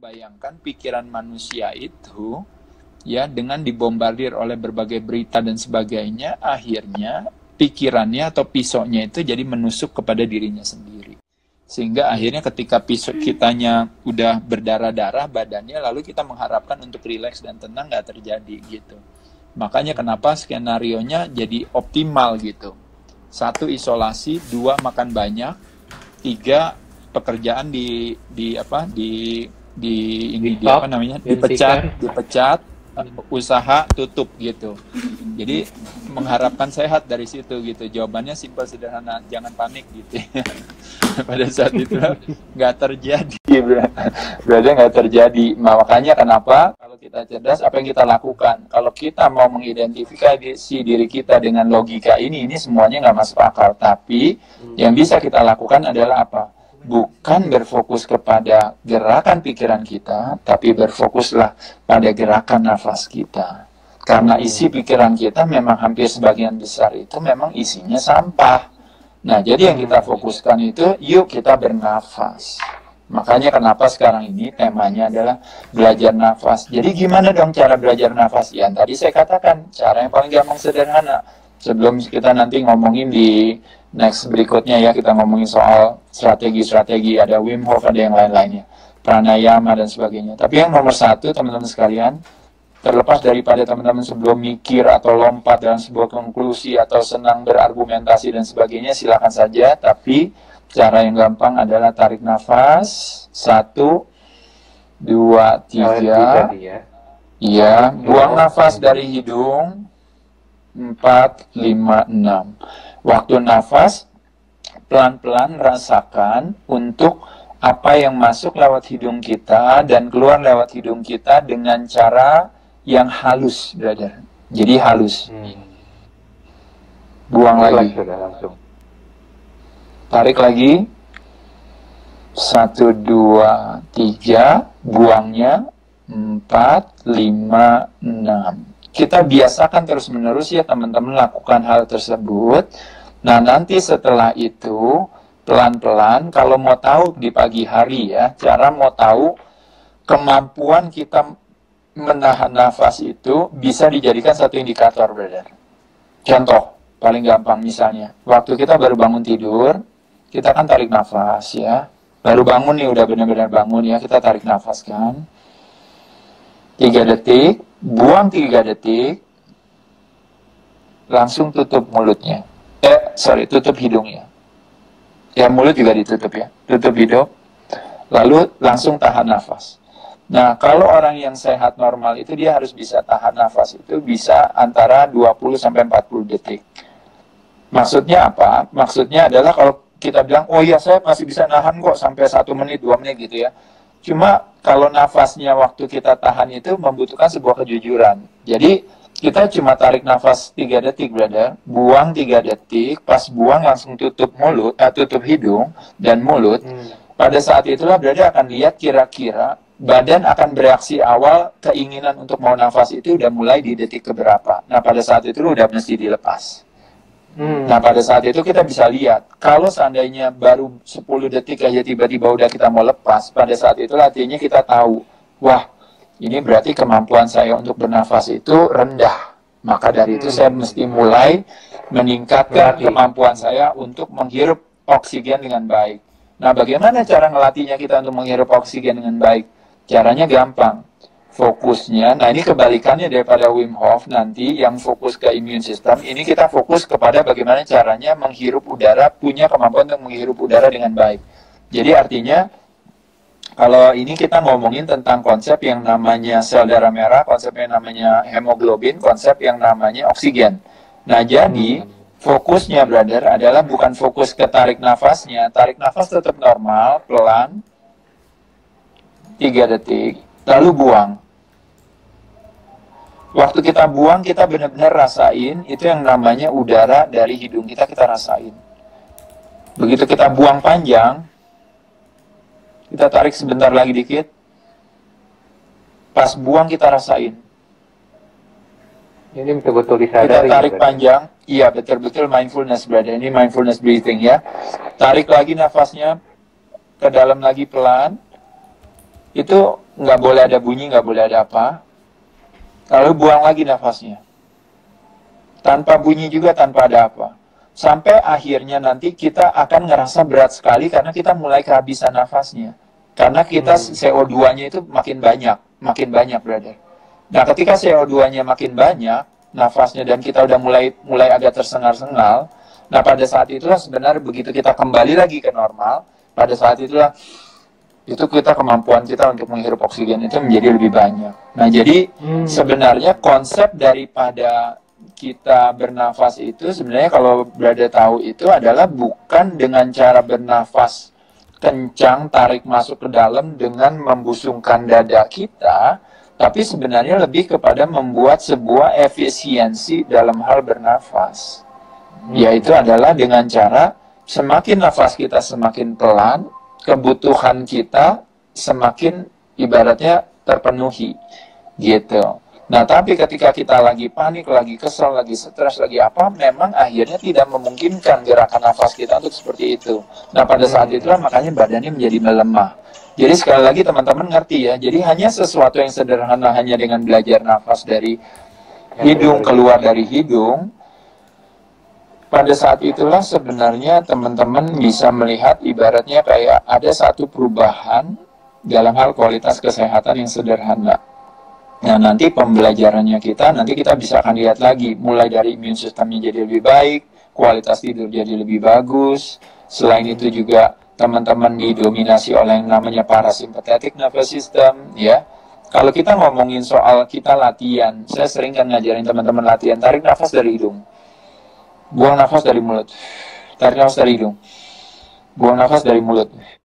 bayangkan pikiran manusia itu ya dengan dibombardir oleh berbagai berita dan sebagainya, akhirnya pikirannya atau pisaunya itu jadi menusuk kepada dirinya sendiri. Sehingga akhirnya ketika pisau kitanya udah berdarah-darah badannya, lalu kita mengharapkan untuk rileks dan tenang, nggak terjadi gitu. Makanya kenapa skenarionya jadi optimal gitu. 1, isolasi, 2, makan banyak, 3, pekerjaan di apa namanya, dipecat, usaha tutup gitu. Jadi mengharapkan sehat dari situ gitu. Jawabannya simpel sederhana, jangan panik gitu. Pada saat itu nggak terjadi, berarti nggak terjadi. Makanya kenapa kalau kita cerdas, apa yang kita lakukan? Kalau kita mau mengidentifikasi diri kita dengan logika ini semuanya nggak masuk akal. Tapi yang bisa kita lakukan adalah apa? Bukan berfokus kepada gerakan pikiran kita, tapi berfokuslah pada gerakan nafas kita. Karena isi pikiran kita memang hampir sebagian besar itu memang isinya sampah. Nah, jadi yang kita fokuskan itu, yuk kita bernafas. Makanya kenapa sekarang ini temanya adalah belajar nafas. Jadi gimana dong cara belajar nafas? Ya, tadi saya katakan, cara yang paling gampang sederhana. Sebelum kita nanti ngomongin di next berikutnya ya, kita ngomongin soal strategi-strategi, ada Wim Hof, ada yang lain-lainnya, pranayama dan sebagainya. Tapi yang nomor 1, teman-teman sekalian, terlepas daripada teman-teman sebelum mikir atau lompat dalam sebuah konklusi atau senang berargumentasi dan sebagainya, silakan saja. Tapi cara yang gampang adalah tarik nafas, 1, 2, 3. Iya, buang nafas dari hidung, 4, 5, 6. Waktu nafas, pelan-pelan rasakan untuk apa yang masuk lewat hidung kita dan keluar lewat hidung kita dengan cara yang halus, brother. Jadi halus. Buang lagi. Tarik lagi. 1, 2, 3. Buangnya. 4, 5, 6. Kita biasakan terus-menerus ya teman-teman lakukan hal tersebut. Nah, nanti setelah itu, pelan-pelan, kalau mau tahu di pagi hari ya, cara mau tahu kemampuan kita menahan nafas itu bisa dijadikan satu indikator, brother. Contoh, paling gampang misalnya, waktu kita baru bangun tidur, kita kan tarik nafas ya. Baru bangun nih, udah benar-benar bangun ya, kita tarik nafas kan. 3 detik, buang 3 detik, langsung tutup mulutnya. Tutup hidungnya. Ya, mulut juga ditutup ya. Tutup hidung, lalu langsung tahan nafas. Nah, kalau orang yang sehat normal itu dia harus bisa tahan nafas itu bisa antara 20-40 detik. Maksudnya apa? Maksudnya adalah kalau kita bilang, oh ya saya masih bisa nahan kok sampai 1 menit, 2 menit gitu ya. Cuma kalau nafasnya waktu kita tahan itu membutuhkan sebuah kejujuran. Jadi kita cuma tarik nafas 3 detik, brother. Buang 3 detik, pas buang langsung tutup mulut, tutup hidung dan mulut. Pada saat itulah brother akan lihat kira-kira badan akan bereaksi awal keinginan untuk mau nafas itu udah mulai di detik keberapa. Nah, pada saat itu udah mesti dilepas. Nah, pada saat itu kita bisa lihat, kalau seandainya baru 10 detik aja tiba-tiba udah kita mau lepas, pada saat itu artinya kita tahu, wah, ini berarti kemampuan saya untuk bernafas itu rendah. Maka dari itu saya mesti mulai meningkatkan kemampuan saya untuk menghirup oksigen dengan baik. Nah, bagaimana cara ngelatihnya kita untuk menghirup oksigen dengan baik? Caranya gampang. Fokusnya, nah ini kebalikannya daripada Wim Hof nanti yang fokus ke immune system, ini kita fokus kepada bagaimana caranya menghirup udara, punya kemampuan untuk menghirup udara dengan baik. Jadi artinya, kalau ini kita ngomongin tentang konsep yang namanya sel darah merah, konsep yang namanya hemoglobin, konsep yang namanya oksigen. Nah jadi, fokusnya brother adalah bukan fokus ke tarik nafasnya, tarik nafas tetap normal, pelan, 3 detik, lalu buang. Waktu kita buang, kita benar-benar rasain, itu yang namanya udara dari hidung kita, kita rasain. Begitu kita buang panjang, kita tarik sebentar lagi dikit, pas buang kita rasain. Ini betul-betul disadari. Kita tarik panjang, iya betul-betul mindfulness brother, ini mindfulness breathing ya. Tarik lagi nafasnya, ke dalam lagi pelan, itu nggak boleh ada bunyi, nggak boleh ada apa. Lalu buang lagi nafasnya. Tanpa bunyi juga, tanpa ada apa. Sampai akhirnya nanti kita akan ngerasa berat sekali karena kita mulai kehabisan nafasnya. Karena kita CO2-nya itu makin banyak, brother. Nah, ketika CO2-nya makin banyak, nafasnya, dan kita udah mulai agak tersengal-sengal, nah pada saat itulah sebenarnya begitu kita kembali lagi ke normal, pada saat itulah itu kemampuan kita untuk menghirup oksigen itu menjadi lebih banyak. Nah, jadi sebenarnya konsep daripada kita bernafas itu sebenarnya kalau berada tahu itu adalah bukan dengan cara bernafas kencang, tarik masuk ke dalam dengan membusungkan dada kita, tapi sebenarnya lebih kepada membuat sebuah efisiensi dalam hal bernafas. Yaitu adalah dengan cara semakin nafas kita semakin pelan, kebutuhan kita semakin ibaratnya terpenuhi gitu. Nah, tapi ketika kita lagi panik, lagi kesal, lagi stres, lagi apa, memang akhirnya tidak memungkinkan gerakan nafas kita untuk seperti itu. Nah, pada saat itulah makanya badannya menjadi melemah. Jadi sekali lagi teman-teman ngerti ya, jadi hanya sesuatu yang sederhana hanya dengan belajar nafas dari hidung, keluar dari hidung, pada saat itulah sebenarnya teman-teman bisa melihat ibaratnya kayak ada satu perubahan dalam hal kualitas kesehatan yang sederhana. Nah, nanti pembelajarannya nanti kita bisa akan lihat lagi, mulai dari imun sistemnya jadi lebih baik, kualitas tidur jadi lebih bagus. Selain itu juga teman-teman didominasi oleh yang namanya parasympathetic nervous system, ya. Kalau kita ngomongin soal kita latihan, saya sering kan ngajarin teman-teman latihan, tarik nafas dari hidung, buang nafas dari mulut, tarik nafas dari hidung, buang nafas dari mulut.